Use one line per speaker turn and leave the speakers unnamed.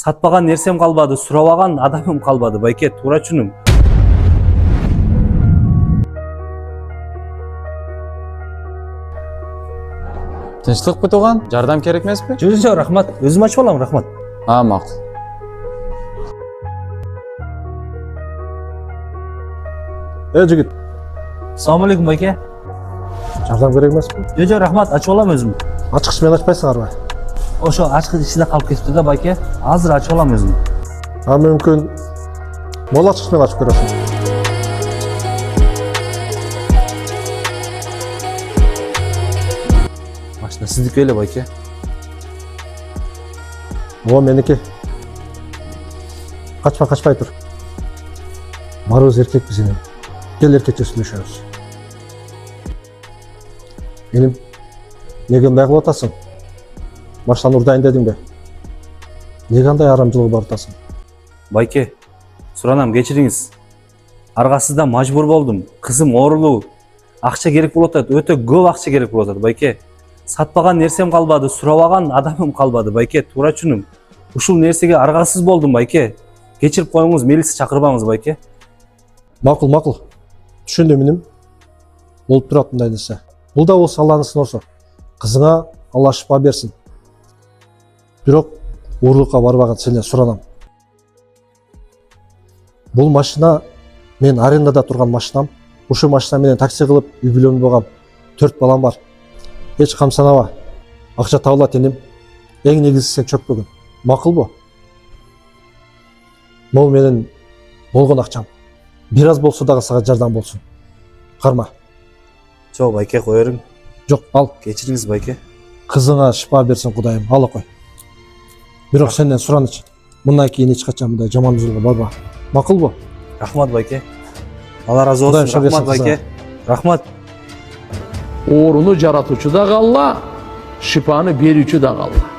Сатпаган нерсем калбады, сурабаган адамым калбады, байке, туура түшүнүм.
Тынчтыкпы туган? Жардам керек эмеспи?
Жок, рахмат. Өзүм ачып алам, рахмат.
Макул.
Жигит,
Assalomu alaykum, байке.
жардам керек эмеспи?
Жок, рахмат, ачып алам өзүм.
Ачкыч менен ачпайсыңарбы?
Ошо ачкыч ичинде калып кетипти да, байке. Азыр ачып алам өзүм.
Мүмкүн мол ачкыч менен ачып көрөсүң.
Машина сиздики эле, байке.
О, меники. Качпай тур. Барыбыз эркекпиз эне. Кел эркекче сүйлөшөбүз. Эним, неге мындай кылып атасың? Машинаны урдайын дедиңби? Неге андай арамчылыгы бар атасың?
Байке, суранам, кечириңиз. Аргасызда мажбур болдум. Кызым оорулуу. Акча керек болуп атат, өтө көп акча керек болуп атат, байке. Сатпаган нерсем калбады, сурабаган адамым калбады, байке, туура түшүнүм. Ушул нерсеге аргасыз болдум, байке. Кечирип коюңуз, милиция чакырбаңыз, байке.
Макул. Түшүндүм иним. Болуп турат мындай нерсе. Бул да болсо Алланын сыноосу. Кызыңа Алла шифа берсин. Бирок уурулукка барбаган сенден суранам. Бул машина мен арендада турган машинам. Ушул машина менен такси кылып үй бүлөмдү болгам. 4 балам бар. Эч камсанаба. Акча табылат эним. Эң негизгиси сен чөкпөгүн. Макулбу? Могу менен болгон акчам. Бир аз болсо дагы сага жардам болсун. Карма.
Жок, байке, кое бериң.
Жок, ал.
Кечириңиз, байке.
Кызыңа шифа берсин Кудайым. Ала кой. Бирок сенден сураныч. Мындан кийин эч качан мындай жаман жолго барба. Макулбу?
Рахмат, байке. Алла разы
Кудайым
болсун.
шаберсин
Рахмат, байке. Рахмат.
Оорууну жаратуучу дагы Алла, шифаны берүүчү дагы Алла.